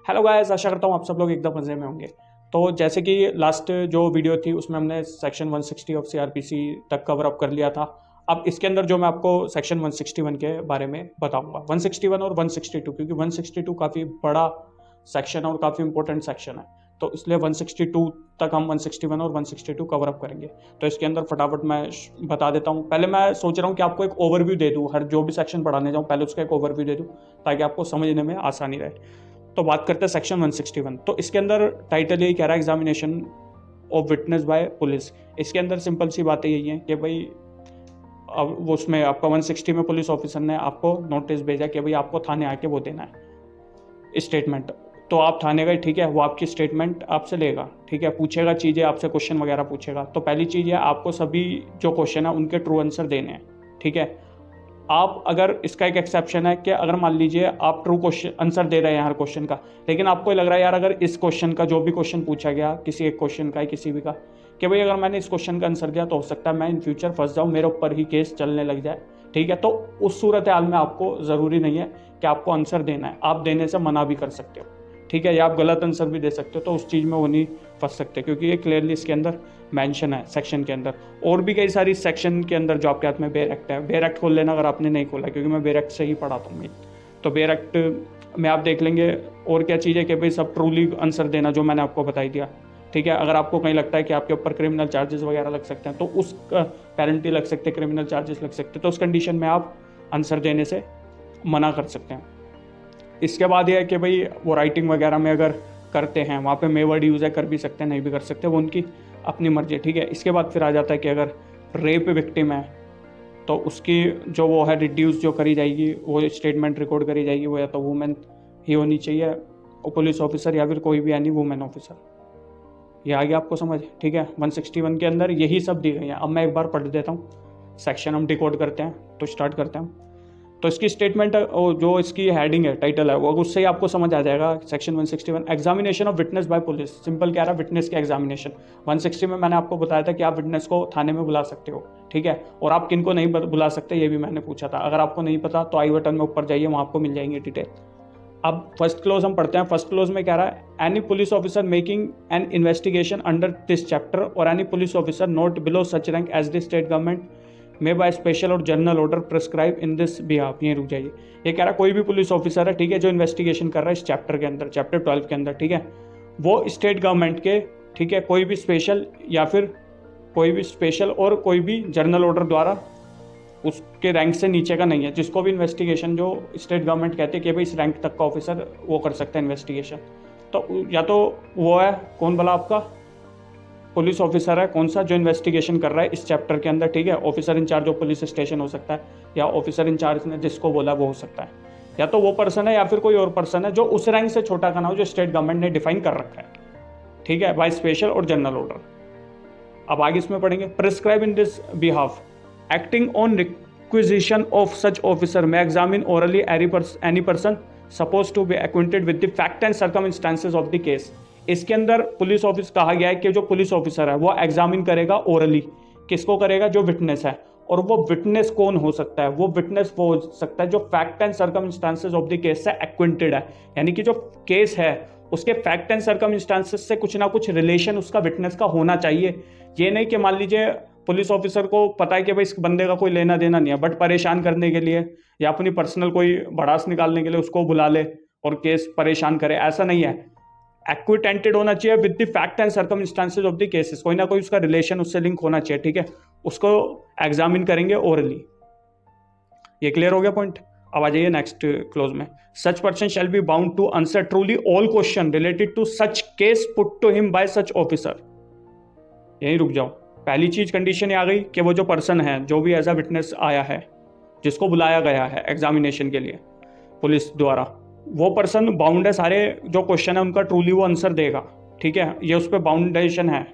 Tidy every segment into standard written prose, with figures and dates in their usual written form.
Hello guys, आशा करता हूँ आप सब लोग एकदम मज़े में होंगे। तो जैसे कि लास्ट जो वीडियो थी उसमें हमने सेक्शन 160 ऑफ सीआरपीसी तक कवर अप कर लिया था। अब इसके अंदर जो मैं आपको सेक्शन 161 के बारे में बताऊंगा, 161 और 162, क्योंकि 162 काफ़ी बड़ा सेक्शन है और काफ़ी इंपॉर्टेंट सेक्शन है। तो इसलिए 162 तक हम 161 और 162 कवर अप करेंगे। तो इसके अंदर फटाफट मैं बता देता हूँ। पहले मैं सोच रहा हूँ कि आपको एक ओवरव्यू दे दूँ, हर जो भी सेक्शन पढ़ाने जाऊँ पहले उसका एक ओवरव्यू दे दूँ ताकि आपको समझने में आसानी रहे। तो बात करते हैं सेक्शन 161। तो इसके अंदर टाइटल यही कह रहा है, examination of witness bye police. इसके अंदर सिंपल सी बातें यही हैं कि भाई अब वो उसमें आपका 160 में पुलिस ऑफिसर ने आपको नोटिस भेजा कि भाई आपको थाने आके वो देना है स्टेटमेंट। तो आप थाने गए, ठीक है, वो आपकी स्टेटमेंट आपसे लेगा, ठीक है, पूछेगा चीज़ें आपसे, क्वेश्चन वगैरह पूछेगा। तो पहली चीज़ है आपको सभी जो क्वेश्चन है उनके ट्रू आंसर देने हैं, ठीक है। आप अगर इसका एक एक्सेप्शन है कि अगर मान लीजिए आप ट्रू क्वेश्चन आंसर दे रहे हैं हर क्वेश्चन का, लेकिन आपको लग रहा है यार अगर इस क्वेश्चन का जो भी क्वेश्चन पूछा गया किसी एक क्वेश्चन का किसी भी का, कि भाई अगर मैंने इस क्वेश्चन का आंसर दिया तो हो सकता है मैं इन फ्यूचर फंस जाऊँ, मेरे ऊपर ही केस चलने लग जाए, ठीक है। तो उस सूरत हाल में आपको ज़रूरी नहीं है कि आपको आंसर देना है, आप देने से मना भी कर सकते हो, ठीक है, या आप गलत आंसर भी दे सकते हो। तो उस चीज़ में वो नहीं फंस सकते क्योंकि ये क्लियरली इसके अंदर मेंशन है सेक्शन के अंदर। और भी कई सारी सेक्शन के अंदर जो आपके हाथ में बेयर एक्ट है, बेयर एक्ट खोल लेना अगर आपने नहीं खोला, क्योंकि मैं बेयर एक्ट से ही पढ़ाता हूँ। तो बेयर एक्ट में आप देख लेंगे और क्या चीज़ है कि भाई सब ट्रूली आंसर देना जो मैंने आपको बताई दिया, ठीक है। अगर आपको कहीं लगता है कि आपके ऊपर क्रिमिनल चार्जेस वगैरह लग सकते हैं तो उस पेनल्टी लग सकते हैं, क्रिमिनल चार्जेस लग सकते हैं, तो उस कंडीशन में आप आंसर देने से मना कर सकते हैं। इसके बाद यह है कि भाई वो राइटिंग वगैरह में अगर करते हैं वहाँ पे मे वर्ड यूज़ है, कर भी सकते हैं नहीं भी कर सकते, वो उनकी अपनी मर्जी है, ठीक है। इसके बाद फिर आ जाता है कि अगर रेप विक्टिम है तो उसकी जो वो है रिड्यूस जो करी जाएगी, वो स्टेटमेंट रिकॉर्ड करी जाएगी, वो या तो वुमेन ही होनी चाहिए, पुलिस ऑफिसर या फिर कोई भी एनी वुमेन ऑफिसर। ये आ गया आपको समझ, ठीक है। 161 के अंदर यही सब दी गई हैं। अब मैं एक बार पढ़ देता हूँ, सेक्शन हम डिकोड करते हैं, तो स्टार्ट करते हैं। तो इसकी स्टेटमेंट जो इसकी हेडिंग है, टाइटल है, वो उससे ही आपको समझ आ जाएगा। Section 161 examination of witness bye police, simple कह रहा है विटनेस के एग्जामिनेशन। 160 में मैंने आपको बताया था कि आप विटनेस को थाने में बुला सकते हो, ठीक है, और आप किन को नहीं बुला सकते ये भी मैंने पूछा था। अगर आपको नहीं पता तो आई बटन में ऊपर जाइए, वहाँ आपको मिल जाएंगे डिटेल। अब फर्स्ट क्लोज हम पढ़ते हैं। फर्स्ट क्लोज में कह रहा है any police officer making an investigation under this chapter और any police officer not below such rank as the state government may by special और general order prescribe in this behalf. ये रुक जाइए, ये कह रहा है कोई भी पुलिस ऑफिसर है, ठीक है, जो इन्वेस्टिगेशन कर रहा है इस चैप्टर के अंदर, चैप्टर 12 के अंदर, ठीक है, वो स्टेट गवर्नमेंट के, ठीक है, कोई भी स्पेशल या फिर कोई भी स्पेशल और कोई भी जनरल ऑर्डर द्वारा उसके रैंक से नीचे का नहीं है, जिसको भी इन्वेस्टिगेशन जो स्टेट गवर्नमेंट कहते हैं कि भाई इस रैंक तक का ऑफिसर वो कर सकता है इन्वेस्टिगेशन। तो या तो वो है कौन भला आपका पुलिस ऑफिसर है कौन सा जो इन्वेस्टिगेशन कर रहा है इस चैप्टर के अंदर, ठीक है, officer in charge of police station हो सकता है, या ऑफिसर इंचार्ज ने जिसको बोला वो हो सकता है, या तो वो पर्सन है या फिर कोई और पर्सन है जो उस रैंक से छोटा का ना हो जो स्टेट गवर्नमेंट ने डिफाइन कर रखा है, ठीक है, बाय स्पेशल और जनरल ऑर्डर। अब आगे इसमें पढ़ेंगे, prescribe in this behalf acting on requisition of such officer may examine orally any person suppose to be acquainted with the fact and circumstances of the case. इसके अंदर police office कहा गया है कि जो पुलिस ऑफिसर है वो examine करेगा ओरली, किसको करेगा, जो विटनेस है। और वो विटनेस कौन हो सकता है, वो विटनेस वो हो सकता है जो fact and circumstances of the case से एक्विंटेड है, यानी कि जो केस है उसके फैक्ट एंड सर्कमस्टांसेस से कुछ ना कुछ रिलेशन उसका विटनेस का होना चाहिए। ये नहीं कि मान लीजिए पुलिस ऑफिसर को पता है कि भाई इस बंदे का कोई लेना देना नहीं है, बट परेशान करने के लिए या अपनी पर्सनल कोई भड़ास निकालने के लिए उसको बुला ले और केस परेशान करे, ऐसा नहीं है। एक्विटेंटेड होना चाहिए with the fact and circumstances of the cases, कोई ना कोई उसका रिलेशन उससे लिंक होना चाहिए, ठीक है, उसको एग्जामिन करेंगे ओरली। ये क्लियर हो गया पॉइंट। अब आ जाइए नेक्स्ट क्लोज में, such person shall be bound to answer truly all question related to such case put to him by such officer. यहीं रुक जाओ, पहली चीज कंडीशन ये आ गई कि वो जो पर्सन है जो भी एज अ विटनेस आया है जिसको बुलाया गया है एग्जामिनेशन के लिए पुलिस द्वारा, वो पर्सन बाउंड है, सारे जो क्वेश्चन है उनका ट्रूली वो आंसर देगा, ठीक है, ये उस पर बाउंडेशन है।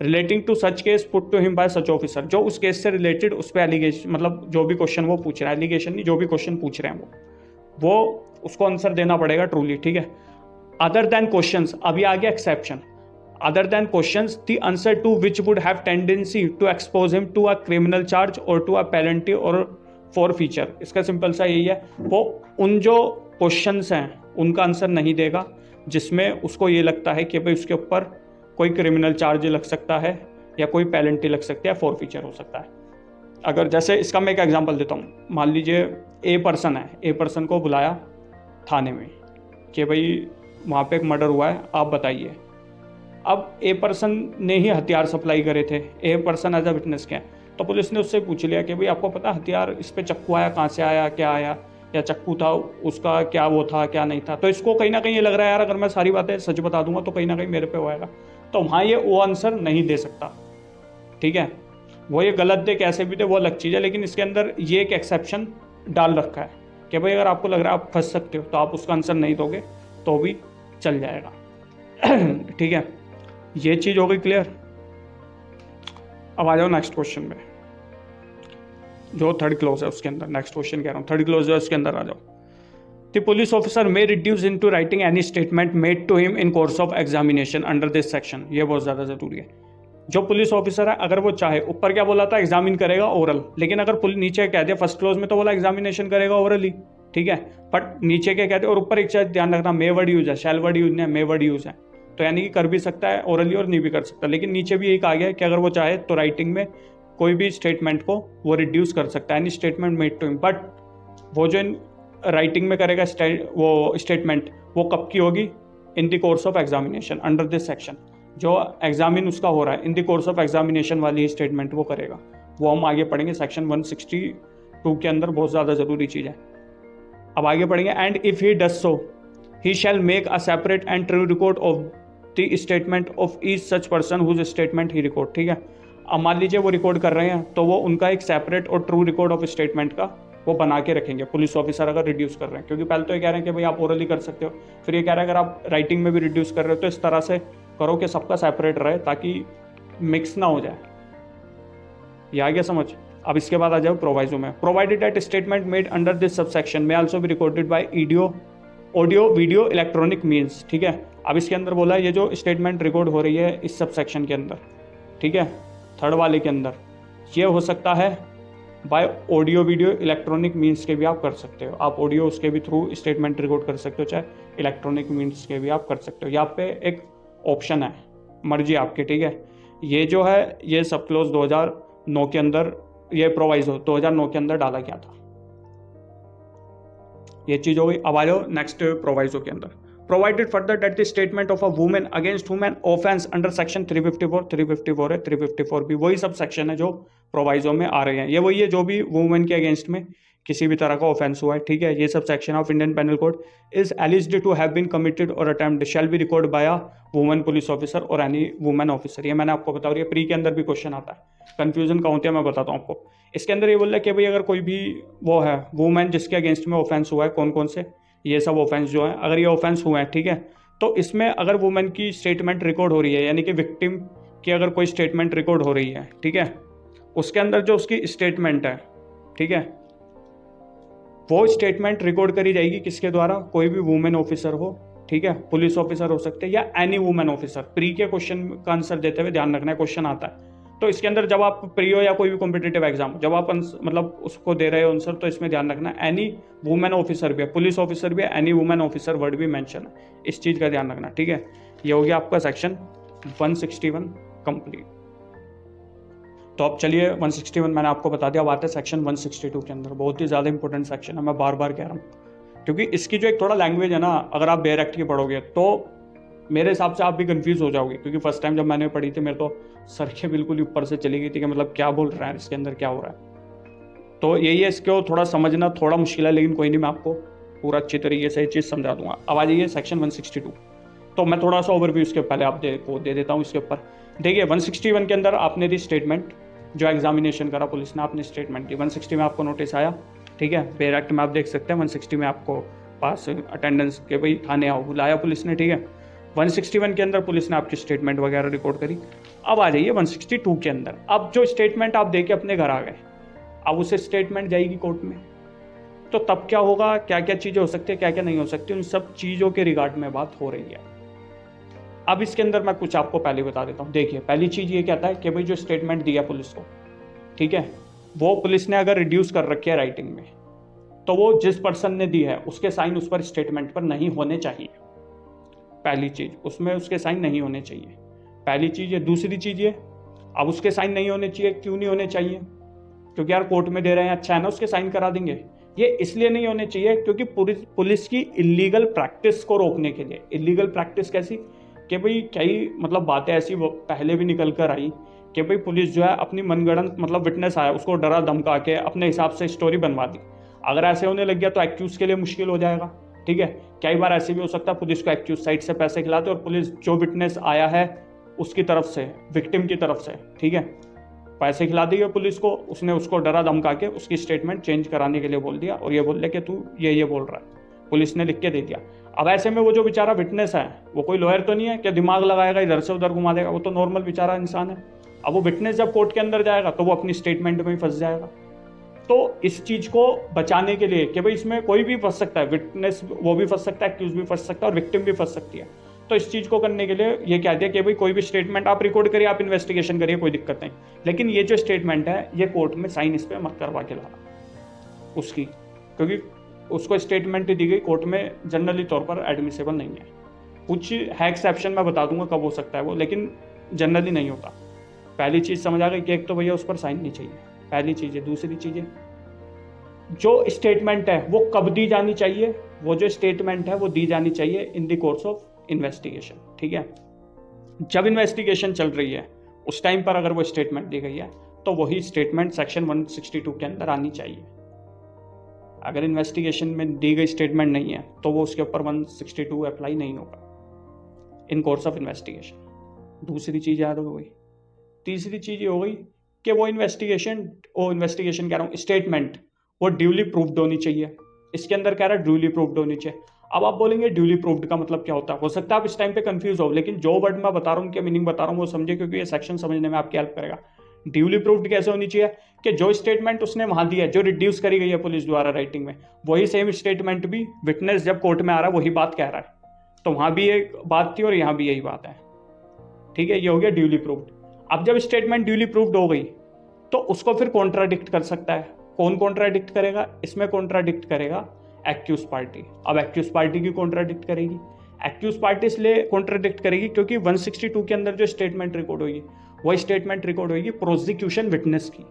Relating to such case put to him by such officer, जो उस केस से रिलेटेड उस पर एलिगेशन, मतलब जो भी क्वेश्चन वो पूछ रहा है, एलिगेशन नहीं, जो भी क्वेश्चन पूछ रहे हैं वो उसको आंसर देना पड़ेगा ट्रूली, ठीक है। अदर देन क्वेश्चंस, अभी आ गया exception, other than questions the answer to which would have tendency to expose him to a criminal charge और टू अ पेनल्टी और फॉर फीचर। इसका सिंपल सा यही है, वो उन जो क्वेश्चंस हैं उनका आंसर नहीं देगा जिसमें उसको ये लगता है कि भाई उसके ऊपर कोई क्रिमिनल चार्ज लग सकता है या कोई पेनल्टी लग सकती है, फॉरफीचर हो सकता है। अगर जैसे इसका मैं एक एग्जांपल देता हूँ, मान लीजिए ए पर्सन है, ए पर्सन को बुलाया थाने में कि भाई वहाँ पे एक मर्डर हुआ है, आप बताइए। अब ए पर्सन ने ही हथियार सप्लाई करे थे, a person as a witness क्या, तो पुलिस ने उससे पूछ लिया कि भाई आपको पता हथियार इस पे चक्कू आया कहाँ से आया, क्या आया, या चक्कू था उसका क्या वो था क्या नहीं था। तो इसको कहीं ना कहीं ये लग रहा है यार अगर मैं सारी बातें सच बता दूंगा तो कहीं ना कहीं मेरे पे वो आएगा, तो वहाँ ये वो आंसर नहीं दे सकता। ठीक है, वो ये गलत दे कैसे भी दे वो अलग चीज़ है, लेकिन इसके अंदर ये एक एक्सेप्शन डाल रखा है कि भाई अगर आपको लग रहा है आप फंस सकते हो तो आप उसका आंसर नहीं दोगे तो भी चल जाएगा। ठीक है, ये चीज़ हो गई क्लियर। अब आ जाओ नेक्स्ट क्वेश्चन में, जो थर्ड क्लोज है उसके अंदर। नेक्स्ट क्वेश्चन कह रहा हूँ, थर्ड क्लोज है उसके अंदर आ जाओ। The police officer may reduce into writing any statement made to him in course of examination under this section. ये बहुत ज़्यादा ज़रूरी है। जो पुलिस ऑफिसर है अगर वो चाहे, ऊपर क्या बोला था एग्जामिन करेगा ओरल, लेकिन अगर नीचे कह दिया फर्स्ट क्लोज में तो बोला एग्जामिनेशन करेगा ओरली, ठीक है, बट नीचे क्या कहते हैं, और ऊपर एक चीज ध्यान रखना मे वर्ड यूज है, शैल वर्ड यूज नहीं है, मे वर्ड यूज है, तो यानी कि कर भी सकता है ओरली और नहीं भी कर सकता। लेकिन नीचे भी एक आ गया है कि अगर वो चाहे तो राइटिंग में कोई भी स्टेटमेंट को वो रिड्यूस कर सकता है, any statement made to him, but वो जो राइटिंग में करेगा वो स्टेटमेंट वो कब की होगी, in the course of examination under this section. जो एग्जामिन उसका हो रहा है in the course of examination वाली ही स्टेटमेंट वो करेगा, वो हम आगे पढ़ेंगे सेक्शन 162 के अंदर, बहुत ज़्यादा ज़रूरी चीज़ है। अब आगे पढ़ेंगे, and if he does so he shall make a separate and true record of the statement of each such person whose statement he record. ठीक है, अब मान लीजिए वो रिकॉर्ड कर रहे हैं तो वो उनका एक सेपरेट और ट्रू रिकॉर्ड ऑफ स्टेटमेंट का वो बना के रखेंगे पुलिस ऑफिसर अगर रिड्यूस कर रहे हैं, क्योंकि पहले तो ये कह रहे हैं कि भाई आप ओरली कर सकते हो, फिर ये कह रहे हैं अगर आप राइटिंग में भी रिड्यूस कर रहे हो तो इस तरह से करो कि सबका सेपरेट रहे ताकि मिक्स ना हो जाए। ये आ गया समझ। अब इसके बाद आ जाओ प्रोवाइजो में, provided that statement made under this subsection may also be recorded by audio video electronic means. ठीक है, अब इसके अंदर बोला ये जो स्टेटमेंट रिकॉर्ड हो रही है इस सबसेक्शन के अंदर, ठीक है, थर्ड वाले के अंदर, ये हो सकता है by audio video electronic means के भी आप कर सकते हो। आप ऑडियो उसके भी थ्रू स्टेटमेंट रिकॉर्ड कर सकते हो, चाहे इलेक्ट्रॉनिक मीन्स के भी आप कर सकते हो। यहाँ पे एक ऑप्शन है, मर्जी आपकी। ठीक है, ये जो है ये सब क्लोज 2009 के अंदर, ये प्रोवाइजो 2009 के अंदर डाला गया था, ये चीज हो गई। अब आ जाओ नेक्स्ट प्रोवाइजो के अंदर, provided further that the statement of a women against वुम an offence under section 354 है, 354 भी वही सब सेक्शन है जो प्रोवाइजो में आ रहे हैं। ये वही है जो भी वुमेन के अगेंस्ट में किसी भी तरह का ऑफेंस हुआ है। ठीक है, ये सब section of Indian penal code is alleged to have been committed और attempt shall be record by a women police officer और एनी वुमेन ऑफिसर। ये मैंने आपको बता रही है, प्री के अंदर भी क्वेश्चन आता है, कंफ्यूजन का होता है, मैं बताता हूँ आपको। इसके अंदर ये बोल रहा है कि भाई अगर कोई भी वो है वुमेन जिसके अगेंस्ट में ऑफेंस हुआ है, कौन कौन से ये सब ऑफेंस जो है, अगर ये ऑफेंस हुए हैं, ठीक है, तो इसमें अगर वुमेन की स्टेटमेंट रिकॉर्ड हो रही है, यानी कि विक्टिम की अगर कोई स्टेटमेंट रिकॉर्ड हो रही है, ठीक है, उसके अंदर जो उसकी स्टेटमेंट है, ठीक है, वो स्टेटमेंट रिकॉर्ड करी जाएगी किसके द्वारा, कोई भी वुमेन ऑफिसर हो, ठीक है, पुलिस ऑफिसर हो सकते हैं या एनी वुमेन ऑफिसर। प्री के क्वेश्चन का आंसर देते हुए ध्यान रखना है, क्वेश्चन आता है तो इसके अंदर जब आप प्री हो या कोई भी कॉम्पिटिटिव एग्जाम जब आप मतलब उसको दे रहे हो आंसर, तो इसमें ध्यान रखना एनी वुमेन ऑफिसर भी है, पुलिस ऑफिसर भी है, एनी वुमेन ऑफिसर वर्ड भी मेंशन है, इस चीज़ का ध्यान रखना। ठीक है, ये हो गया आपका सेक्शन 161 कंप्लीट। तो अब चलिए 161 मैंने आपको बता दिया, अब आते हैं सेक्शन 162 के अंदर। बहुत ही ज़्यादा इंपॉर्टेंट सेक्शन है, मैं बार बार कह रहा हूँ, क्योंकि इसकी जो एक थोड़ा लैंग्वेज है ना, अगर आप बेयर एक्ट की पढ़ोगे तो मेरे हिसाब से आप भी कंफ्यूज हो जाओगे, क्योंकि फर्स्ट टाइम जब मैंने पढ़ी थी मेरे तो सर के बिल्कुल ऊपर से चली गई थी कि मतलब क्या बोल रहा है, इसके अंदर क्या हो रहा है। तो यही है, इसको थोड़ा समझना थोड़ा मुश्किल है, लेकिन कोई नहीं, मैं आपको पूरा अच्छी तरीके से ये चीज़ समझा दूंगा। अब आ जाइए सेक्शन 162। तो मैं थोड़ा सा ओवरव्यू इसके पहले आप दे देता हूँ इसके ऊपर। देखिए 161 के अंदर आपने दी स्टेटमेंट, जो एग्जामिनेशन करा पुलिस ने, आपने स्टेटमेंट दी। 160 में आपको नोटिस आया, ठीक है, बेयर एक्ट में आप देख सकते हैं। 160 में आपको पास अटेंडेंस के भाई थाने आओ, बुलाया पुलिस ने, ठीक है। 161 के अंदर पुलिस ने आपकी स्टेटमेंट वगैरह रिकॉर्ड करी। अब आ जाइए 162 के अंदर। अब जो स्टेटमेंट आप दे के अपने घर आ गए, अब उसे स्टेटमेंट जाएगी कोर्ट में, तो तब क्या होगा, क्या क्या चीज़ें हो सकती है, क्या क्या नहीं हो सकती, उन सब चीज़ों के रिगार्ड में बात हो रही है। अब इसके अंदर मैं कुछ आपको पहले बता देता हूँ। देखिए पहली चीज़ ये कहता है कि भाई जो स्टेटमेंट दिया पुलिस को, ठीक है, वो पुलिस ने अगर रिड्यूस कर रखी है राइटिंग में, तो वो जिस पर्सन ने दी है उसके साइन उस पर स्टेटमेंट पर नहीं होने चाहिए। पहली चीज़, उसमें उसके साइन नहीं होने चाहिए, पहली चीज़ ये। दूसरी चीज़ ये, अब उसके साइन नहीं होने चाहिए, क्यों नहीं होने चाहिए? क्योंकि यार कोर्ट में दे रहे हैं, अच्छा है ना, उसके साइन करा देंगे। ये इसलिए नहीं होने चाहिए क्योंकि पुलिस की इलीगल प्रैक्टिस को रोकने के लिए। इलीगल प्रैक्टिस कैसी कि भाई कई मतलब बातें ऐसी पहले भी निकल कर आई कि भाई पुलिस जो है अपनी मनगढ़ंत मतलब विटनेस आया उसको डरा धमका के अपने हिसाब से स्टोरी बनवा दी। अगर ऐसे होने लग गया तो एक्यूज के लिए मुश्किल हो जाएगा। ठीक है, कई बार ऐसे भी हो सकता है पुलिस को एक्यूज साइड से पैसे खिलाते और पुलिस जो विटनेस आया है उसकी तरफ से, विक्टिम की तरफ से, ठीक है, पैसे खिला दिए पुलिस को, उसने उसको डरा धमका के उसकी स्टेटमेंट चेंज कराने के लिए बोल दिया और ये बोल दिया कि तू ये बोल रहा है, पुलिस ने लिख के दे दिया। अब ऐसे में वो जो बेचारा विटनेस है वो कोई लॉयर तो नहीं है कि दिमाग लगाएगा इधर से उधर घुमा देगा, वो तो नॉर्मल बेचारा इंसान है। अब वो विटनेस जब कोर्ट के अंदर जाएगा तो वो अपनी स्टेटमेंट में ही फंस जाएगा। तो इस चीज को बचाने के लिए कि भाई इसमें कोई भी फंस सकता है, विटनेस वो भी फंस सकता है, एक्यूज भी फंस सकता है और विक्टिम भी फंस सकती है। तो इस चीज को करने के लिए ये कह दिया कि भाई कोई भी स्टेटमेंट आप रिकॉर्ड करिए, आप इन्वेस्टिगेशन करिए, कोई दिक्कत नहीं, लेकिन ये जो स्टेटमेंट है ये कोर्ट में साइन इस पर मत करवा के लाना उसकी, क्योंकि उसको स्टेटमेंट दी गई कोर्ट में जनरली तौर पर एडमिसेबल नहीं है। कुछ है एक्सेप्शन, मैं बता दूंगा कब हो सकता है वो, लेकिन जनरली नहीं होता। पहली चीज समझ आ गई कि एक तो भैया उस पर साइन नहीं चाहिए, पहली चीज है। दूसरी चीज है जो स्टेटमेंट है वो कब दी जानी चाहिए, वो जो स्टेटमेंट है वो दी जानी चाहिए in the course of investigation. ठीक है, जब इन्वेस्टिगेशन चल रही है उस टाइम पर अगर वो स्टेटमेंट दी गई है तो वही स्टेटमेंट सेक्शन 162 के अंदर आनी चाहिए। अगर इन्वेस्टिगेशन में दी गई स्टेटमेंट नहीं है तो वो उसके ऊपर 162 अप्लाई नहीं होगा इन कोर्स ऑफ इन्वेस्टिगेशन। दूसरी चीज याद हो गई। तीसरी चीज ये हो गई कि वो इन्वेस्टिगेशन कह रहा हूँ, स्टेटमेंट वो ड्यूली प्रूव्ड होनी चाहिए। इसके अंदर कह रहा है ड्यूली प्रूव्ड होनी चाहिए। अब आप बोलेंगे ड्यूली प्रूव्ड का मतलब क्या होता है? हो सकता है आप इस टाइम पे कंफ्यूज हो, लेकिन जो वर्ड मैं बता रहा हूँ, उनके मीनिंग बता रहा हूँ, वो समझे, क्योंकि ये सेक्शन समझने में आपकी हेल्प करेगा। ड्यूली प्रूव्ड कैसे होनी चाहिए कि जो स्टेटमेंट उसने वहां दी है, जो रिड्यूस करी गई है पुलिस द्वारा राइटिंग में, वही सेम स्टेटमेंट भी विटनेस जब कोर्ट में आ रहा है वही बात कह रहा है, तो वहां भी एक बात थी और यहां भी यही बात है। ठीक है, ये हो गया ड्यूली प्रूव्ड। अब जब स्टेटमेंट ड्यूली प्रूव्ड हो गई तो उसको फिर कॉन्ट्राडिक्ट कर सकता है। कौन कॉन्ट्राडिक्ट करेगा? इसमें कॉन्ट्राडिक्ट करेगा एक्यूज पार्टी। अब एक्यूज पार्टी की कॉन्ट्राडिक्ट करेगी, एक्यूज पार्टी इसलिए कॉन्ट्राडिक्ट करेगी क्योंकि 162 के अंदर जो स्टेटमेंट रिकॉर्ड होगी वही स्टेटमेंट रिकॉर्ड होगी प्रोसिक्यूशन विटनेस की।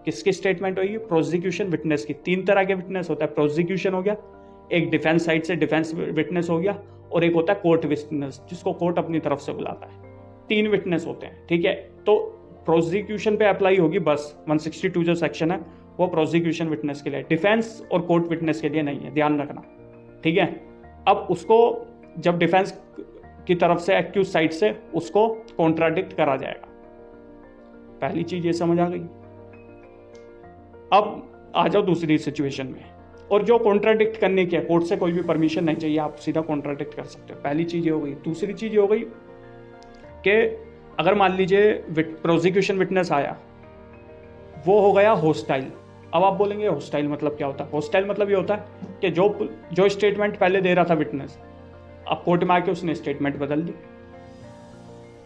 किसकी स्टेटमेंट होगी? प्रोसिक्यूशन विटनेस की। तीन तरह के विटनेस होता है, प्रोसिक्यूशन हो गया, एक डिफेंस साइड से डिफेंस विटनेस हो गया, और एक होता है कोर्ट विटनेस जिसको कोर्ट अपनी तरफ से बुलाता है। तीन विटनेस होते हैं। ठीक है, तो प्रोसिक्यूशन पे अप्लाई होगी बस 162 जो सेक्शन है वो प्रोसिक्यूशन विटनेस के लिए, डिफेंस और कोर्ट विटनेस के लिए नहीं है, ध्यान रखना। ठीक है, अब उसको जब डिफेंस की तरफ से एक्यूज साइड से उसको कॉन्ट्राडिक्ट करा जाएगा। पहली चीज ये समझ आ गई। अब आ जाओ दूसरी सिचुएशन में, और जो कॉन्ट्राडिक्ट करने की है कोर्ट से कोई भी परमिशन नहीं चाहिए, आप सीधा कॉन्ट्राडिक्ट कर सकते हो। पहली चीज ये हो गई। दूसरी चीज ये हो गई कि अगर मान लीजिए प्रोसिक्यूशन विटनेस आया, वो हो गया होस्टाइल। अब आप बोलेंगे होस्टाइल मतलब क्या होता है? होस्टाइल मतलब ये होता है कि जो स्टेटमेंट पहले दे रहा था विटनेस, अब कोर्ट में आके उसने स्टेटमेंट बदल दी।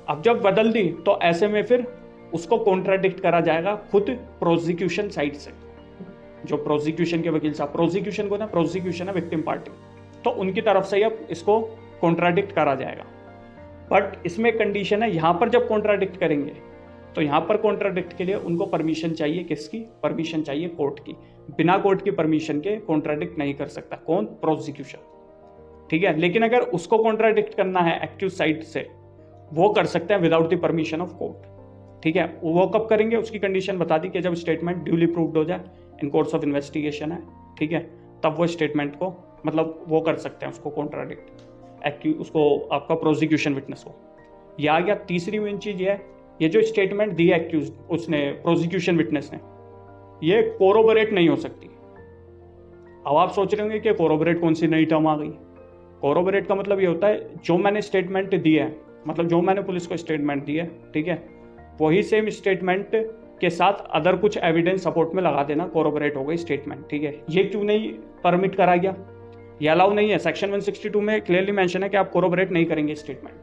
अब जब बदल दी तो ऐसे में फिर उसको कॉन्ट्राडिक्ट करा जाएगा खुद प्रोसिक्यूशन साइड से, जो प्रोसिक्यूशन के वकील साहब, प्रोसिक्यूशन को ना, प्रोसिक्यूशन है विक्टिम पार्टी, तो उनकी तरफ से अब इसको कॉन्ट्राडिक्ट करा जाएगा। बट इसमें कंडीशन है, यहां पर जब कॉन्ट्राडिक्ट करेंगे तो यहां पर कॉन्ट्राडिक्ट के लिए उनको परमिशन चाहिए। किसकी परमिशन चाहिए? कोर्ट की। बिना कोर्ट की परमिशन के कॉन्ट्राडिक्ट नहीं कर सकता कौन? प्रोसिक्यूशन। ठीक है, लेकिन अगर उसको कॉन्ट्राडिक्ट करना है एक्यूज साइड से, वो कर सकते हैं without the permission of court. ठीक है, वो कब करेंगे? उसकी कंडीशन बता दी कि जब स्टेटमेंट ड्यूली प्रूव्ड हो जाए, इन कोर्स ऑफ इन्वेस्टिगेशन है, ठीक है, तब वो स्टेटमेंट को मतलब वो कर सकते हैं उसको कॉन्ट्राडिक्ट, उसको आपका प्रोसिक्यूशन विटनेस को। यह आ गया। तीसरी मेन चीज ये है, ये जो स्टेटमेंट दी एक्यूज उसने, प्रोसिक्यूशन विटनेस ने, ये कोरोबोरेट नहीं हो सकती। अब आप सोच रहे होंगे कि कोरोबोरेट कौन सी नई टर्म आ गई? कोरोबोरेट का मतलब ये होता है जो मैंने स्टेटमेंट दी है, मतलब जो मैंने पुलिस को स्टेटमेंट दी है, ठीक है, वही सेम स्टेटमेंट के साथ अदर कुछ एविडेंस सपोर्ट में लगा देना, कोरोबोरेट हो गई स्टेटमेंट। ठीक है, ये क्यों नहीं परमिट करा गया? ये अलाउ नहीं है। सेक्शन 162 में क्लियरली मेंशन है कि आप कोरोबोरेट नहीं करेंगे स्टेटमेंट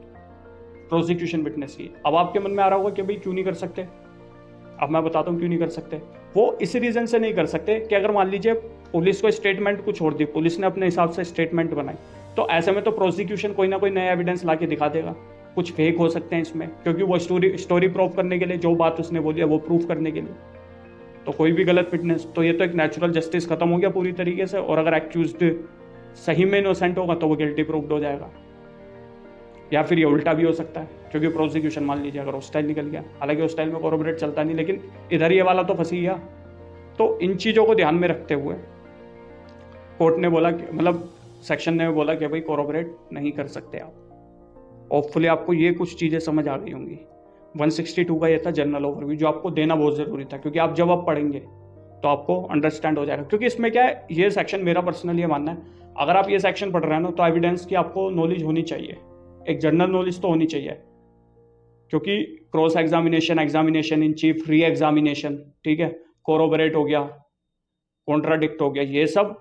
प्रोसिक्यूशन विटनेस की। अब आपके मन में आ रहा होगा कि भाई क्यों नहीं कर सकते? अब मैं बताता हूँ क्यों नहीं कर सकते। वो इस रीजन से नहीं कर सकते कि अगर मान लीजिए पुलिस को स्टेटमेंट को छोड़ दी, पुलिस ने अपने हिसाब से स्टेटमेंट बनाई, तो ऐसे में तो प्रोसिक्यूशन कोई ना कोई नया एविडेंस ला के दिखा देगा। कुछ फेक हो सकते हैं इसमें, क्योंकि वो स्टोरी प्रूव करने के लिए, जो बात उसने बोली है वो प्रूव करने के लिए, तो कोई भी गलत विटनेस, तो ये तो एक नेचुरल जस्टिस खत्म हो गया पूरी तरीके से। और अगर एक्यूज्ड सही में इनोसेंट होगा तो वो गिल्टी प्रूव्ड हो जाएगा। या फिर ये उल्टा भी हो सकता है, क्योंकि प्रोसिक्यूशन मान लीजिए अगर हॉस्टाइल निकल गया, हालांकि हॉस्टाइल में कोरोबरेट चलता नहीं, लेकिन इधर ये वाला तो फंसी गया। तो इन चीज़ों को ध्यान में रखते हुए कोर्ट ने बोला कि, मतलब सेक्शन ने बोला कि भाई कोरोबरेट नहीं कर सकते आप। होपफुली आपको ये कुछ चीज़ें समझ आ गई होंगी। 162 का ये था जनरल ओवरव्यू, जो आपको देना बहुत ज़रूरी था, क्योंकि आप जब आप पढ़ेंगे तो आपको अंडरस्टैंड हो जाएगा। क्योंकि इसमें क्या है, ये सेक्शन मेरा पर्सनल ये मानना है, अगर आप ये सेक्शन पढ़ रहे हैं ना, तो एविडेंस की आपको नॉलेज होनी चाहिए, एक जनरल नॉलेज तो होनी चाहिए। क्योंकि cross examination, examination in chief, re examination, ठीक है, कोरोबरेट हो गया, कॉन्ट्राडिक्ट हो गया, ये सब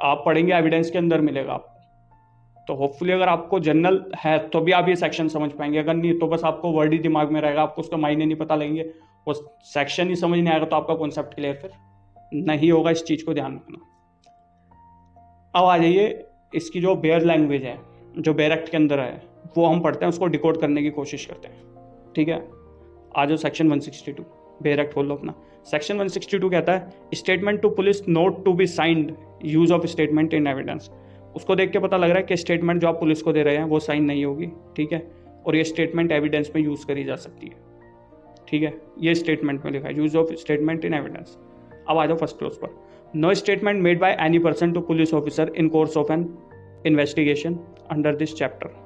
आप पढ़ेंगे एविडेंस के अंदर मिलेगा आपको। तो होपफुली अगर आपको जनरल है तो भी आप ये सेक्शन समझ पाएंगे, अगर नहीं तो बस आपको वर्ड ही दिमाग में रहेगा, आपको उसका मायने नहीं पता लगेंगे, वो सेक्शन ही समझ नहीं आएगा, तो आपका कॉन्सेप्ट क्लियर फिर नहीं होगा। इस चीज़ को ध्यान रखना। अब आ जाइए, इसकी जो बेयर लैंग्वेज है, जो बेयर एक्ट के अंदर है, वो हम पढ़ते हैं, उसको डिकोड करने की कोशिश करते हैं, ठीक है। आ जाओ सेक्शन 162, बेयर एक्ट खोल लो अपना। सेक्शन 162 कहता है, statement to police not to be signed, use of statement in evidence. उसको देख के पता लग रहा है कि स्टेटमेंट जो आप पुलिस को दे रहे हैं वो साइन नहीं होगी, ठीक है, और ये स्टेटमेंट एविडेंस में यूज़ करी जा सकती है, ठीक है। ये स्टेटमेंट में लिखा है, use of statement in evidence. अब आ जाओ फर्स्ट क्लोज पर, no statement made by any person to police officer in course of an investigation under this chapter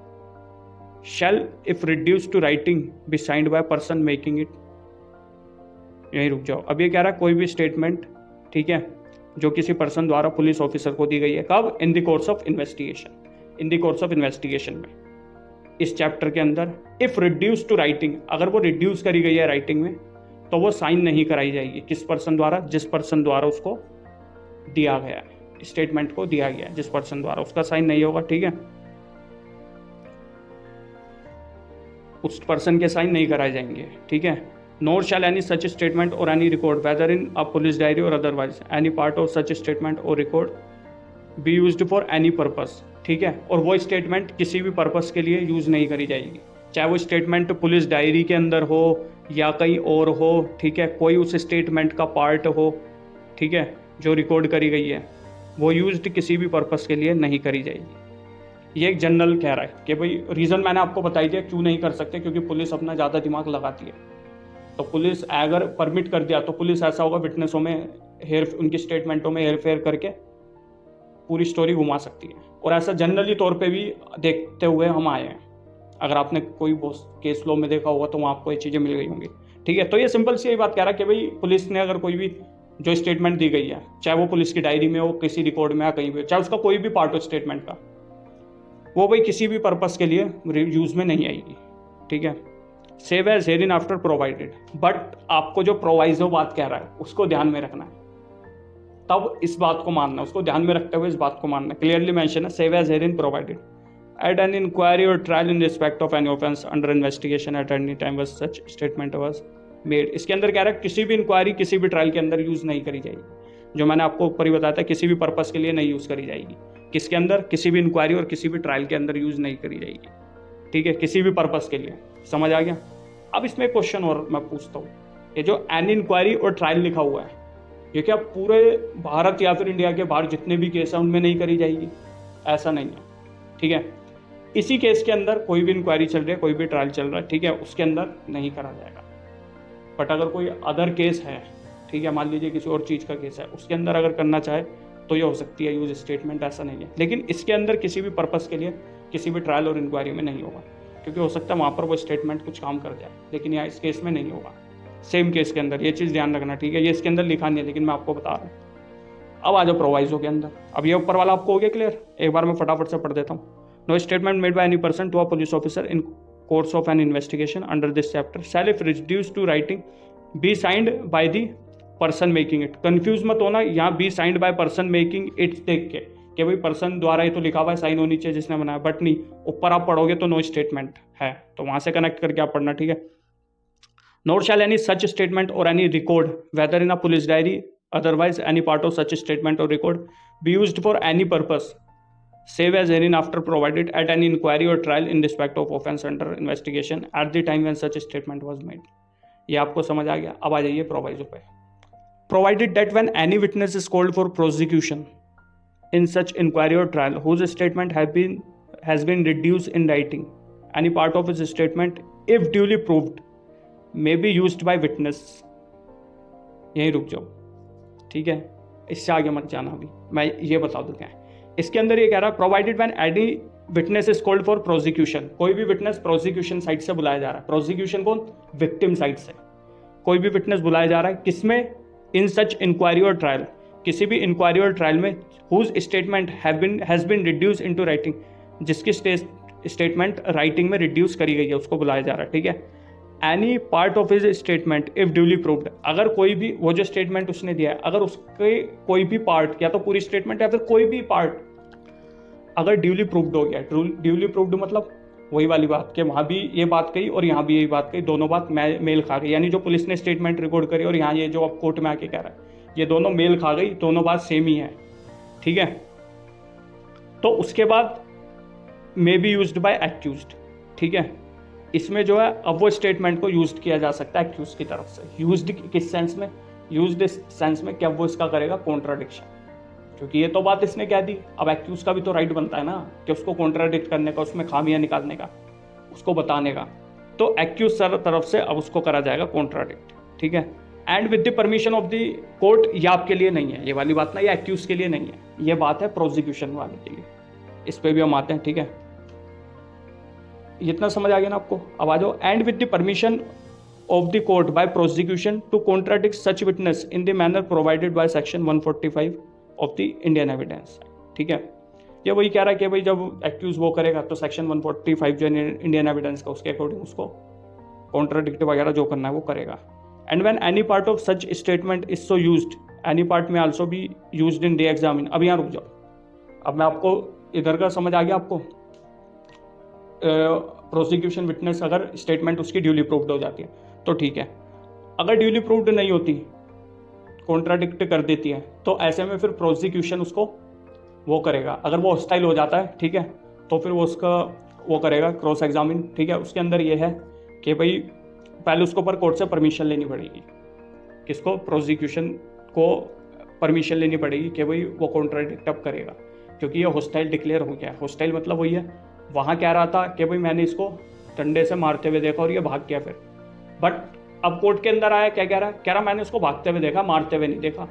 shall if reduce to writing be signed by person making it. यहीं रुक जाओ। अब ये कह रहा है कोई भी स्टेटमेंट, ठीक है, जो किसी पर्सन द्वारा पुलिस ऑफिसर को दी गई है, कब? In the course of investigation, in the course of investigation में, इस चैप्टर के अंदर, इफ रिड्यूस टू राइटिंग, अगर वो रिड्यूस करी गई है राइटिंग में, तो वो साइन नहीं कराई जाएगी। किस पर्सन द्वारा? जिस पर्सन द्वारा उसको दिया गया है, स्टेटमेंट को दिया गया है, जिस पर्सन द्वारा, उसका साइन नहीं होगा, ठीक है, उस पर्सन के साइन नहीं कराए जाएंगे, ठीक है। Nor shall any such statement और any record whether in a police diary और otherwise any part of such statement और record be used for any purpose, ठीक है। और वो स्टेटमेंट किसी भी पर्पस के लिए यूज़ नहीं करी जाएगी, चाहे वो स्टेटमेंट पुलिस डायरी के अंदर हो या कहीं और हो, ठीक है, कोई उस स्टेटमेंट का पार्ट हो, ठीक है, जो रिकॉर्ड करी गई है, वो यूज्ड किसी भी पर्पस के लिए नहीं करी जाएगी। ये एक जनरल कह रहा है कि भाई रीज़न मैंने आपको बताई दिया क्यों नहीं कर सकते, क्योंकि पुलिस अपना ज़्यादा दिमाग लगाती है। तो पुलिस अगर परमिट कर दिया तो पुलिस ऐसा होगा विटनेसों में उनकी स्टेटमेंटों में हेर फेर करके पूरी स्टोरी घुमा सकती है। और ऐसा जनरली तौर पे भी देखते हुए हम आए हैं। अगर आपने कोई केस लॉ में देखा होगा तो वहाँ आपको ये चीज़ें मिल गई होंगी, ठीक है। तो ये सिंपल सी यही बात कह रहा है कि भाई पुलिस ने अगर कोई भी जो स्टेटमेंट दी गई है, चाहे वो पुलिस की डायरी में हो, किसी रिकॉर्ड में या कहीं भी, चाहे उसका कोई भी पार्ट हो स्टेटमेंट का, वो भाई किसी भी पर्पस के लिए यूज़ में नहीं आएगी, ठीक है। Save as here in after provided, but आपको जो प्रोवाइजो बात कह रहा है उसको ध्यान में रखना है, तब इस बात को मानना है, उसको ध्यान में रखते हुए इस बात को मानना है। क्लियरली मेंशन है, save as here in provided at an inquiry और trial in respect of any offence under investigation at any time was such statement was made. इसके अंदर कह रहा है किसी भी इंक्वायरी, किसी भी ट्रायल के अंदर यूज़ नहीं करी जाएगी, जो मैंने आपको ऊपर ही बताया था, किसी भी पर्पस के लिए नहीं यूज़ करी जाएगी। किसके अंदर? किसी भी इंक्वायरी और किसी भी ट्रायल के अंदर यूज़ नहीं करी जाएगी, ठीक है, किसी भी पर्पस के लिए। समझ आ गया? अब इसमें एक क्वेश्चन और मैं पूछता हूँ, ये जो एन इंक्वायरी और ट्रायल लिखा हुआ है, ये क्या पूरे भारत या फिर इंडिया के बाहर जितने भी केस हैं उनमें नहीं करी जाएगी? ऐसा नहीं है, ठीक है। इसी केस के अंदर कोई भी इंक्वायरी चल रही है, कोई भी ट्रायल चल रहा है, ठीक है, उसके अंदर नहीं करा जाएगा। बट अगर कोई अदर केस है, ठीक है, मान लीजिए किसी और चीज़ का केस है, उसके अंदर अगर करना चाहे तो ये हो सकती है यूज स्टेटमेंट, ऐसा नहीं है। लेकिन इसके अंदर किसी भी पर्पस के लिए किसी भी ट्रायल और इंक्वायरी में नहीं होगा, क्योंकि हो सकता है वहाँ पर वो स्टेटमेंट कुछ काम कर जाए, लेकिन यहाँ इस केस में नहीं होगा। सेम केस के अंदर ये चीज़ ध्यान रखना, ठीक है। ये इसके अंदर लिखा नहीं है, लेकिन मैं आपको बता रहा हूँ। अब आ जाओ प्रोवाइजो के अंदर। अब ये ऊपर वाला आपको हो गया क्लियर? एक बार मैं फटाफट से पढ़ देता हूँ। No statement made by any person to a police officer in course of an investigation under this chapter shall if reduce to writing be signed by the person making it. Confuse मत होना, यहाँ be signed by person making it देख के कि भाई person द्वारा ही तो लिखा हुआ है, साइन होनी चाहिए जिसने बनाया, बट नहीं, ऊपर आप पढ़ोगे तो नो स्टेटमेंट है, तो वहां से कनेक्ट करके आप पढ़ना, ठीक है। Nor shall any such statement और any record whether in a police diary otherwise any part of such a statement or record be used for any purpose save as hereinafter provided at any inquiry or trial in respect of offense under investigation at the time when such a statement was made. ये आपको समझ आ गया. अब आ जाइए proviso पे. Provided that when any witness is called for prosecution in such inquiry or trial whose statement has been reduced in writing, any part of his statement, if duly proved, may be used by witness. यहीं रुक जाओ, ठीक है, इससे आगे मत जाना. अभी मैं ये बता दूं क्या है इसके अंदर. ये कह रहा है provided when any witness is called for prosecution. कोई भी विटनेस प्रोसिक्यूशन साइड से बुलाया जा रहा है. प्रोसिक्यूशन कौन? विक्टिम साइड से. कोई भी विटनेस बुलाया जा रहा है किसमें? इन सच इंक्वायरी और ट्रायल, किसी भी इंक्वायरी और ट्रायल में whose statement has been reduce into writing, जिसकी स्टेटमेंट राइटिंग में रिड्यूस करी गई है, उसको बुलाया जा रहा है. ठीक है. Any part of his statement if duly proved, अगर कोई भी वो जो स्टेटमेंट उसने दिया है अगर उसके कोई भी पार्ट, या तो पूरी स्टेटमेंट या फिर कोई भी पार्ट अगर ड्यूली प्रूव्ड हो गया. ड्यूली प्रूव्ड मतलब वही वाली बात कि वहाँ भी ये बात कही और यहाँ भी यही बात कही, दोनों बात मेल खा गई. यानी जो पुलिस ने स्टेटमेंट रिकॉर्ड करी और यहाँ ये जो अब कोर्ट में आके कह रहा है, ये दोनों मेल खा गई, दोनों बात सेम ही है. ठीक है. तो उसके बाद may be used by accused. ठीक है. इसमें जो है अब वो स्टेटमेंट को यूज किया जा सकता है एक्यूज की तरफ से. यूज्ड किस सेंस में? यूज्ड इस सेंस में क्या वो इसका करेगा कॉन्ट्राडिक्शन, क्योंकि ये तो बात इसने कह दी. अब एक्यूज का भी तो राइट बनता है ना कि उसको कॉन्ट्राडिक्ट करने का, उसमें खामियां निकालने का, उसको बताने का. तो एक्यूज सर तरफ से अब उसको करा जाएगा कॉन्ट्राडिक्ट. ठीक है. And with the permission of the court. ये आपके लिए नहीं है ये वाली बात ना, ये एक्यूज के लिए नहीं है, ये बात है प्रोसिक्यूशन वाले के लिए. इस पर भी हम आते हैं. ठीक है. इतना समझ आ गया ना आपको? अब आ जाओ. And with the permission of the court by prosecution to contradict such witness in the manner provided by section 145 of the Indian evidence. ठीक है. ये वही कह रहा है कि भाई जब एक्यूज वो करेगा तो सेक्शन 145 जो इंडियन एविडेंस का, उसके अकॉर्डिंग उसको कॉन्ट्राडिक्ट वगैरह जो करना है वो करेगा. And when any part of such statement is so used, any part may also be used in री एग्जामिन. अब यहाँ रुक जाओ. अब मैं आपको इधर का समझ आ गया आपको? प्रोसिक्यूशन विटनेस अगर स्टेटमेंट उसकी ड्यूली प्रूव्ड हो जाती है तो ठीक है. अगर ड्यूली प्रूव्ड नहीं होती, कॉन्ट्राडिक्ट कर देती है, तो ऐसे में फिर प्रोसिक्यूशन उसको वो करेगा. अगर वो हॉस्टाइल हो जाता है, ठीक है, तो फिर वो उसका वो करेगा क्रॉस एग्जामिन. ठीक है. उसके अंदर ये है कि भाई पहले उसको पर कोर्ट से परमिशन लेनी पड़ेगी. किसको? प्रोसिक्यूशन को परमिशन लेनी पड़ेगी कि भाई वो कॉन्ट्राडिक्ट अब करेगा, क्योंकि ये हॉस्टाइल डिक्लेयर हो गया. हॉस्टाइल मतलब वही है, वहाँ कह रहा था कि भाई मैंने इसको डंडे से मारते हुए देखा और ये भाग गया. फिर बट अब कोर्ट के अंदर आया, क्या कह रहा है मैंने उसको भागते हुए देखा, मारते हुए नहीं देखा.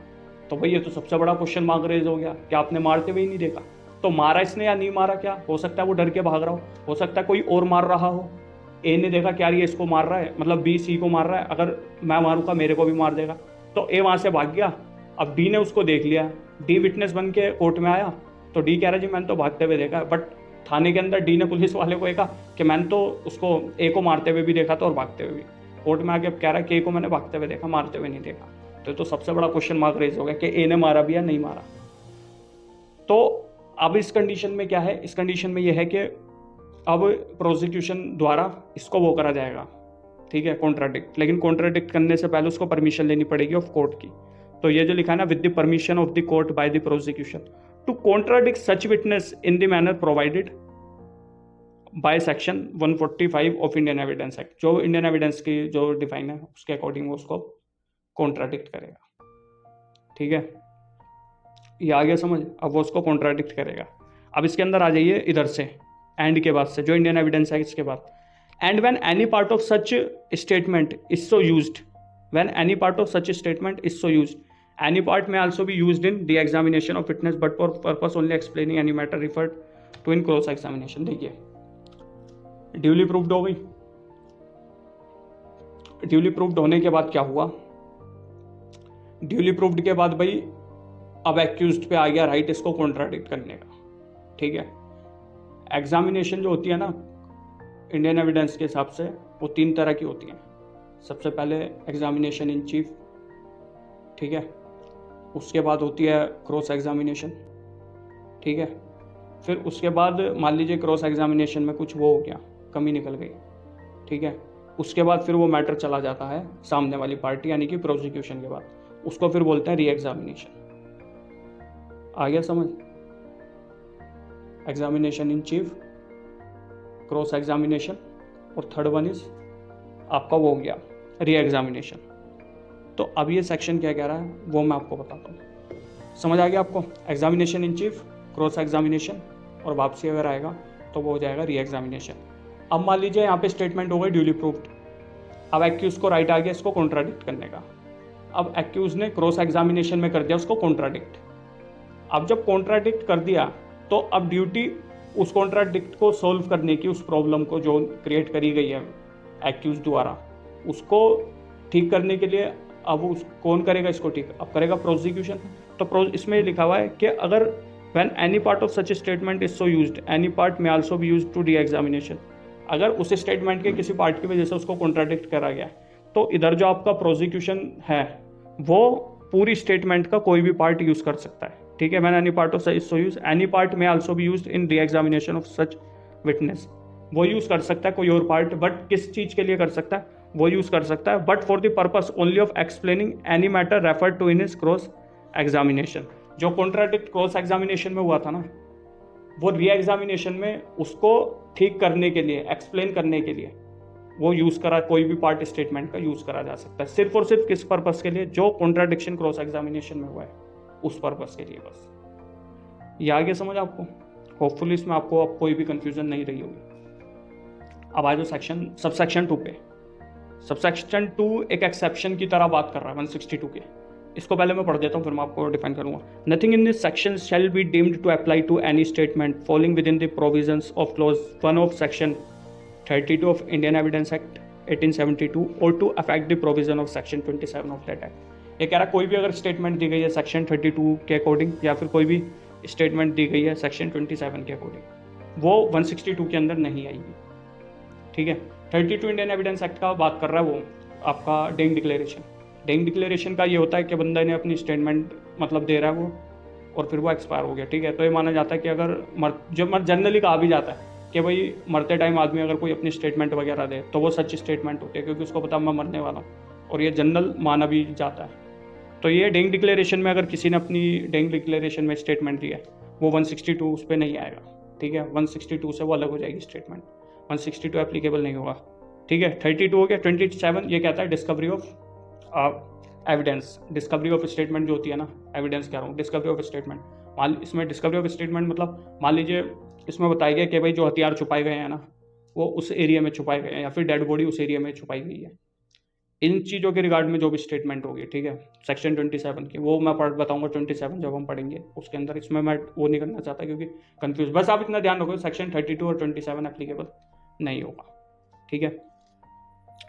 तो भाई ये तो सबसे बड़ा क्वेश्चन मार्क रेज हो गया कि आपने मारते हुए ही नहीं देखा. तो मारा इसने या नहीं मारा? क्या हो सकता है वो डर के भाग रहा हो सकता है कोई और मार रहा हो. ए ने देखा क्या ये इसको मार रहा है, मतलब बी सी को मार रहा है, अगर मैं मारूंगा मेरे को भी मार देगा. तो ए वहाँ से भाग गया. अब डी ने उसको देख लिया, डी विटनेस बन के कोर्ट में आया, तो डी कह रहा है जी मैंने तो भागते हुए देखा. बट थाने के अंदर डी ने पुलिस वाले को कहा कि मैंने तो उसको ए को मारते हुए भी देखा था और भागते हुए भी. कोर्ट में आके कह रहा है कि ए को मैंने भागते हुए देखा, मारते हुए नहीं देखा. तो सबसे बड़ा क्वेश्चन मार्क रेज हो गया कि ए ने मारा भी या नहीं मारा. तो अब इस कंडीशन में क्या है? इस कंडीशन में यह है कि अब प्रोसिक्यूशन द्वारा इसको वो करा जाएगा. ठीक है, कॉन्ट्राडिक्ट. लेकिन कॉन्ट्राडिक्ट करने से पहले उसको परमिशन लेनी पड़ेगी ऑफ कोर्ट की. तो ये जो लिखा है ना, with the permission of the court by the prosecution to contradict such witness in the manner provided by section 145 of Indian evidence act. जो इंडियन एविडेंस की जो डिफाइन है उसके अकॉर्डिंग वो उसको कॉन्ट्राडिक्ट करेगा. ठीक है, ये आ गया समझ? अब वो उसको कॉन्ट्राडिक्ट करेगा. अब इसके अंदर आ जाइए इधर से, एंड के बाद से जो इंडियन एविडेंस है इसके बाद. And when any part of such statement is so used, when any part of such statement is so used, any part may also be used in the examination of witness but for purpose only explaining any matter referred to in cross examination. देखिए duly proved हो गई. Duly proved होने के बाद क्या हुआ? Duly proved के बाद भाई अब एक्यूज्ड पे आ गया राइट इसको कॉन्ट्राडिक्ट करने का. ठीक है. एग्जामिनेशन जो होती है ना इंडियन एविडेंस के हिसाब से, वो 3 तरह की होती हैं. सबसे पहले एग्जामिनेशन इन चीफ. ठीक है. उसके बाद होती है क्रॉस एग्जामिनेशन. ठीक है. फिर उसके बाद मान लीजिए क्रॉस एग्जामिनेशन में कुछ वो हो गया, कमी निकल गई. ठीक है. उसके बाद फिर वो मैटर चला जाता है सामने वाली पार्टी यानी कि प्रोसिक्यूशन के बाद. उसको फिर बोलते हैं री एग्जामिनेशन। आ गया समझ? Examination in chief, cross examination, और थर्ड वन इज आपका वो हो गया री एग्जामिनेशन। तो अब ये सेक्शन क्या कह रहा है वो मैं आपको बताता हूँ। समझ आ गया आपको? Examination in chief, cross examination, और वापसी अगर आएगा तो वो हो जाएगा री एग्जामिनेशन। अब मान लीजिए यहाँ पे स्टेटमेंट हो गई ड्यूली प्रूव्ड। अब एक्यूज को राइट आ गया इसको कॉन्ट्राडिक्ट करने का। अब एक्यूज ने क्रॉस एग्जामिनेशन में कर दिया उसको कॉन्ट्राडिक्ट। अब जब कॉन्ट्राडिक्ट कर दिया तो अब ड्यूटी उस कॉन्ट्राडिक्ट को सोल्व करने की, उस प्रॉब्लम को जो क्रिएट करी गई है एक्यूज द्वारा, उसको ठीक करने के लिए अब उस कौन करेगा इसको ठीक? अब करेगा प्रोसिक्यूशन। तो इसमें लिखा हुआ है कि अगर when any part of such statement is so used, any part may also be used to re examination. अगर उस स्टेटमेंट के किसी पार्ट की वजह से उसको कॉन्ट्राडिक्ट करा गया तो इधर जो आपका प्रोसिक्यूशन है वो पूरी स्टेटमेंट का कोई भी पार्ट यूज कर सकता है। ठीक है, when any part of such is so used, any part may also be used in re examination of such witness. वो यूज कर सकता है कोई और पार्ट, बट किस चीज के लिए कर सकता है? वो यूज कर सकता है but for the purpose only of explaining any matter refer to in his cross examination. जो कॉन्ट्राडिक्ट क्रॉस एग्जामिनेशन में हुआ था ना, वो री एग्जामिनेशन में उसको ठीक करने के लिए, एक्सप्लेन करने के लिए वो यूज करा, कोई भी पार्ट स्टेटमेंट का यूज करा जा सकता है। सिर्फ और सिर्फ किस पर्पस के लिए? जो कॉन्ट्राडिक्शन क्रॉस एग्जामिनेशन में हुआ है उस पर्पस के लिए बस। ये आगे समझ आपको? होपफुली इसमें आपको अब कोई भी कंफ्यूजन नहीं रही होगी। अब आ जाओ सबसेक्शन 2 पे। सबसेक्शन 2 एक एक्सेप्शन की तरह बात कर रहा है 162 के। इसको पहले मैं पढ़ देता हूँ फिर मैं आपको डिफाइन करूंगा। Nothing in this section shall be deemed to apply to any statement following within the provisions of clause 1 of section 32 of Indian evidence act 1872 और to affect the provision of section 27 of that act. ये कह रहा है कोई भी अगर statement दी गई है सेक्शन 32 के अकॉर्डिंग या फिर कोई भी स्टेटमेंट दी गई है सेक्शन 27 के अकॉर्डिंग, वो 162 के अंदर नहीं आएगी। ठीक है, 32 इंडियन एविडेंस एक्ट का बात कर रहा है वो आपका डेइंग डिक्लेरेशन। डेइंग डिक्लेरेशन का ये होता है कि बंदा ने अपनी स्टेटमेंट मतलब दे रहा है वो, और फिर वो एक्सपायर हो गया। ठीक है, तो ये माना जाता है कि अगर जनरली कहा भी जाता है कि भाई मरते टाइम आदमी अगर कोई अपनी स्टेटमेंट वगैरह दे तो वो सच स्टेटमेंट होती है, क्योंकि उसको पता मैं मरने वाला हूँ, और ये जनरल माना भी जाता है। तो ये डेइंग डिक्लेरेशन में अगर किसी ने अपनी डेइंग डिक्लेरेशन में स्टेटमेंट दिया वो 162 उस पर नहीं आएगा। ठीक है, 162 से वो अलग हो जाएगी स्टेटमेंट, 162 एप्लीकेबल नहीं होगा। ठीक है, 32 हो गया। 27 ये कहता है discovery of evidence. Discovery of statement जो होती है ना, एविडेंस कह रहा हूँ, डिस्कवरी ऑफ स्टेटमेंट। इसमें डिस्कवरी ऑफ स्टेटमेंट मतलब मान लीजिए इसमें बताया गया कि भाई जो हथियार छुपाए गए हैं ना वो उस एरिया में छुपाए गए हैं, या फिर डेड बॉडी उस एरिया में छुपाई गई है। इन चीज़ों के रिगार्ड में जो भी स्टेटमेंट होगी, ठीक है, सेक्शन 27 की, वो मैं बताऊंगा 27 जब हम पढ़ेंगे उसके अंदर। इसमें मैं वो नहीं करना चाहता क्योंकि कंफ्यूज, बस आप इतना ध्यान रखो सेक्शन 32 और 27 एप्लीकेबल नहीं होगा। ठीक है,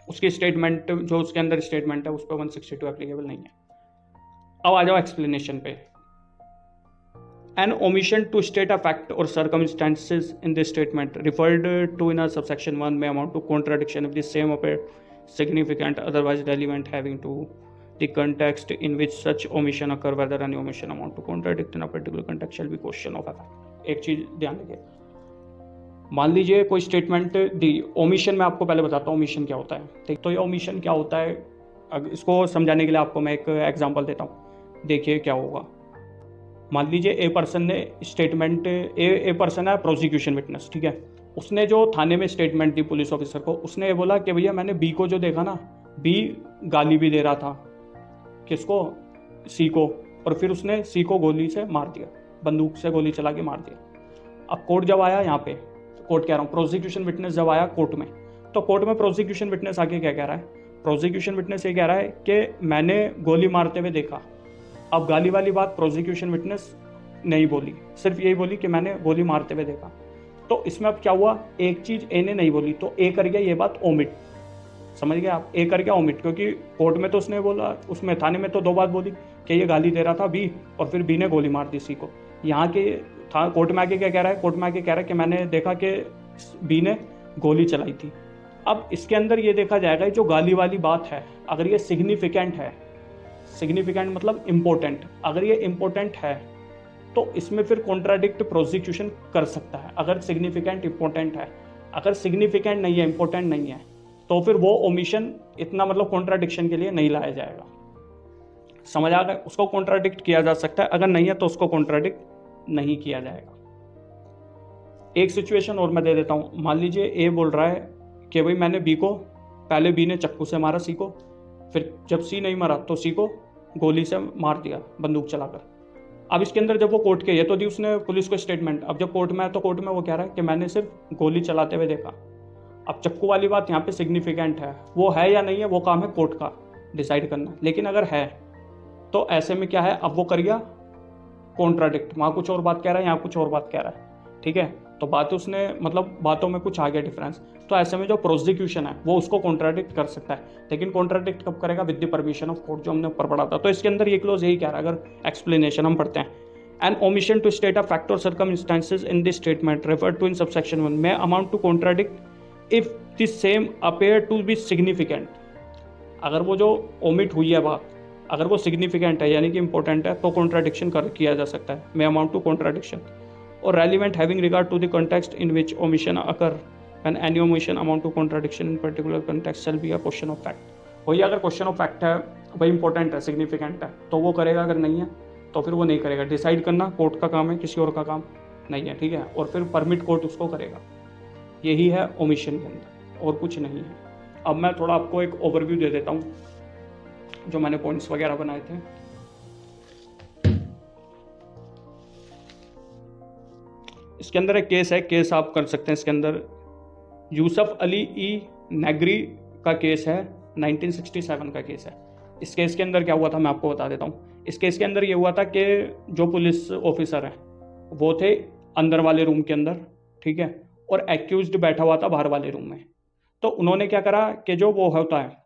उसकी स्टेटमेंट जो उसके अंदर स्टेटमेंट है उस पर 162 एप्लीकेबल नहीं है। अब आ जाओ एक्सप्लेनेशन पे। An omission to state a fact or circumstances in this statement referred to in a subsection 1 may amount to contradiction if the same appear significant, otherwise relevant, having to the context in which such omission occur, whether any omission amount to contradict in a particular context shall be question of effect। एक चीज ध्यान रखिए, मान लीजिए कोई statement दी, omission में आपको पहले बताता हूँ ओमिशन क्या होता है। ठीक, तो ये ओमिशन क्या होता है, इसको समझाने के लिए आपको मैं एक एग्जांपल देता हूँ। देखिए क्या होगा। मान लीजिए ए पर्सन ने स्टेटमेंट, ए पर्सन है प्रोसिक्यूशन विटनेस, ठीक है, उसने जो थाने में स्टेटमेंट दी पुलिस ऑफिसर को, उसने ये बोला कि भैया मैंने बी को जो देखा ना, बी गाली भी दे रहा था किसको, सी को, और फिर उसने सी को गोली से मार दिया, बंदूक से गोली चला के मार दिया। अब कोर्ट जब आया यहाँ पे, कोर्ट कह रहा हूँ प्रोसिक्यूशन विटनेस जब आया कोर्ट में, तो कोर्ट में प्रोसिक्यूशन विटनेस आके क्या कह रहा है, प्रोसिक्यूशन विटनेस ये कह रहा है कि मैंने गोली मारते हुए देखा। अब गाली वाली बात प्रोसिक्यूशन विटनेस नहीं बोली, सिर्फ यही बोली कि मैंने गोली मारते हुए देखा। तो इसमें अब क्या हुआ, एक चीज ए ने नहीं बोली तो ए कर गया ये बात ओमिट। समझ गए आप, ए कर गया ओमिट, क्योंकि कोर्ट में तो उसने बोला, उसमें थाने में तो दो बात बोली कि ये गाली दे रहा था बी, और फिर बी ने गोली मार दी सी को। यहाँ के कोर्ट में आके क्या कह रहा है, कोर्ट में आके कह रहा है कि मैंने देखा कि बी ने गोली चलाई थी। अब इसके अंदर ये देखा जाएगा जो गाली वाली बात है, अगर ये सिग्निफिकेंट है, सिग्निफिकेंट मतलब इम्पोर्टेंट, अगर ये इम्पोर्टेंट है तो इसमें फिर कॉन्ट्राडिक्ट प्रोसिक्यूशन कर सकता है, अगर सिग्निफिकेंट इम्पोर्टेंट है। अगर सिग्निफिकेंट नहीं है, इम्पोर्टेंट नहीं है, तो फिर वो ओमिशन इतना मतलब कॉन्ट्राडिक्शन के लिए नहीं लाया जाएगा। समझ आ गया? उसको कॉन्ट्राडिक्ट किया जा सकता है, अगर नहीं है तो उसको कॉन्ट्राडिक्ट नहीं किया जाएगा। एक सिचुएशन और मैं दे देता हूँ। मान लीजिए ए बोल रहा है कि भाई मैंने बी को, पहले बी ने चक्कू से मारा सी को, फिर जब सी नहीं मारा तो सी को गोली से मार दिया बंदूक चलाकर। अब इसके अंदर जब वो कोर्ट के, ये तो दी उसने पुलिस को स्टेटमेंट, अब जब कोर्ट में आया तो कोर्ट में वो कह रहा है कि मैंने सिर्फ गोली चलाते हुए देखा। अब चक्कू वाली बात यहाँ पे सिग्निफिकेंट है, वो है या नहीं है वो काम है कोर्ट का डिसाइड करना। लेकिन अगर है तो ऐसे में क्या है, अब वो कर गया कॉन्ट्राडिक्ट, वहाँ कुछ और बात कह रहा है, यहाँ कुछ और बात कह रहा है, ठीक है। तो बात उसने मतलब बातों में कुछ आ गया डिफरेंस, तो ऐसे में जो प्रोसिक्यूशन है वो उसको कॉन्ट्राडिक्ट कर सकता है। लेकिन कॉन्ट्राडिक्ट कब करेगा? With the permission of court, जो हमने ऊपर पढ़ा था। तो इसके अंदर ये क्लोज यही कह रहा है, अगर एक्सप्लेनेशन हम पढ़ते हैं, an omission to state a fact और circumstances in this statement referred to in subsection 1 may amount to contradict if the same appear to be significant। अगर वो जो ओमिट हुई है बात, अगर वो सिग्निफिकेंट है यानी कि इंपॉर्टेंट है, तो कॉन्ट्राडिक्शन किया जा सकता है, मे अमाउंट टू कॉन्ट्राडिक्शन। और relevant having regard to the context in which omission occur, when any omission amount to contradiction in particular context shall be a question of fact. वही अगर question of fact है, वही important है, significant है, तो वो करेगा, अगर नहीं है तो फिर वो नहीं करेगा। डिसाइड करना कोर्ट का काम है, किसी और का काम नहीं है, ठीक है। और फिर परमिट कोर्ट उसको करेगा। यही है ओमिशन के अंदर, और कुछ नहीं है। अब मैं थोड़ा आपको एक ओवरव्यू दे देता हूँ, जो मैंने पॉइंट्स वगैरह बनाए थे। इसके अंदर एक केस है, केस आप कर सकते हैं इसके अंदर। यूसुफ अली ई नेगरी का केस है, 1967 का केस है। इस केस के अंदर क्या हुआ था मैं आपको बता देता हूँ। इस केस के अंदर ये हुआ था कि जो पुलिस ऑफिसर हैं वो थे अंदर वाले रूम के अंदर, ठीक है, और एक्यूज्ड बैठा हुआ था बाहर वाले रूम में। तो उन्होंने क्या करा कि जो वो होता है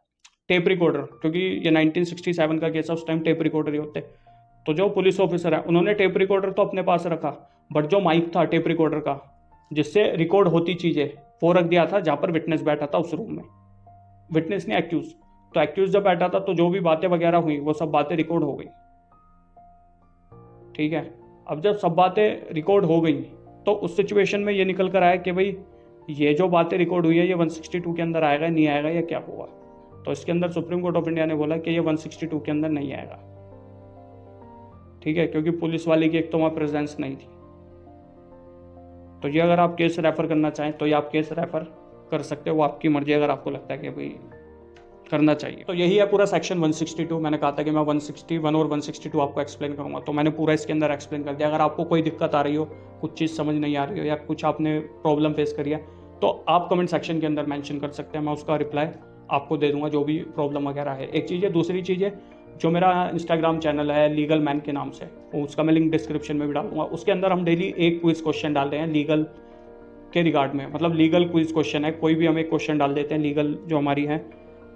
टेप रिकॉर्डर, क्योंकि ये 1967 का केस है, उस टाइम टेप रिकॉर्डर ही होते, तो जो पुलिस ऑफिसर है उन्होंने टेप रिकॉर्डर तो अपने पास रखा, बट जो माइक था टेप रिकॉर्डर का जिससे रिकॉर्ड होती चीज़ें, वो रख दिया था जहाँ पर विटनेस बैठा था उस रूम में। विटनेस ने एक्यूज, तो एक्यूज जब बैठा था तो जो भी बातें वगैरह हुई वो सब बातें रिकॉर्ड हो गई, ठीक है। अब जब सब बातें रिकॉर्ड हो गई तो उस सिचुएशन में ये निकल कर आया कि भाई ये जो बातें रिकॉर्ड हुई है ये 162 के अंदर आएगा, नहीं आएगा, या क्या होगा। तो इसके अंदर सुप्रीम कोर्ट ऑफ इंडिया ने बोला कि ये 162 के अंदर नहीं आएगा, ठीक है, क्योंकि पुलिस वाले की एक तो वहाँ प्रेजेंस नहीं थी। तो ये अगर आप केस रेफर करना चाहें तो ये आप केस रेफर कर सकते हो, वो आपकी मर्जी, अगर आपको लगता है कि भाई करना चाहिए। तो यही है पूरा सेक्शन 162। मैंने कहा था कि मैं 161 और 162 आपको एक्सप्लेन करूंगा, तो मैंने पूरा इसके अंदर एक्सप्लेन कर दिया। अगर आपको कोई दिक्कत आ रही हो, कुछ चीज़ समझ नहीं आ रही हो, या कुछ आपने प्रॉब्लम फेस करी है, तो आप कमेंट सेक्शन के अंदर मेंशन कर सकते हैं, मैं उसका रिप्लाई आपको दे दूंगा, जो भी प्रॉब्लम वगैरह है। एक चीज़ है। दूसरी चीज़ है, जो मेरा इंस्टाग्राम चैनल है लीगल मैन के नाम से, उसका मैं लिंक डिस्क्रिप्शन में भी डालूंगा। उसके अंदर हम डेली एक क्विज क्वेश्चन डाल रहे हैं लीगल के रिगार्ड में, मतलब लीगल क्विज क्वेश्चन है, कोई भी हम एक क्वेश्चन डाल देते हैं लीगल जो हमारी है,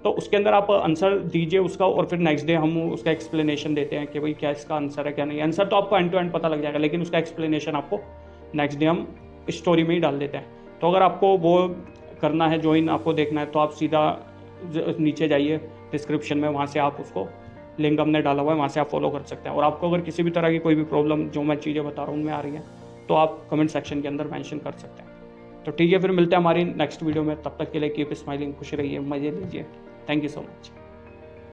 तो उसके अंदर आप आंसर दीजिए उसका, और फिर नेक्स्ट डे हम उसका एक्सप्लेनेशन देते हैं कि भाई क्या इसका आंसर है क्या नहीं। आंसर तो आपको एंड टू एंड पता लग जाएगा, लेकिन उसका एक्सप्लेनेशन आपको नेक्स्ट डे हम स्टोरी में ही डाल देते हैं। तो अगर आपको वो करना है, ज्वाइन आपको देखना है, तो आप सीधा नीचे जाइए डिस्क्रिप्शन में, वहाँ से आप उसको लिंक हमने डाला हुआ है, वहाँ से आप फॉलो कर सकते हैं। और आपको अगर किसी भी तरह की कोई भी प्रॉब्लम जो मैं चीज़ें बता रहा हूँ उनमें आ रही है, तो आप कमेंट सेक्शन के अंदर मेंशन कर सकते हैं। तो ठीक है, फिर मिलते हैं हमारी नेक्स्ट वीडियो में। तब तक के लिए कीप स्माइलिंग, खुश रहिए, मज़े लीजिए। Thank you so much.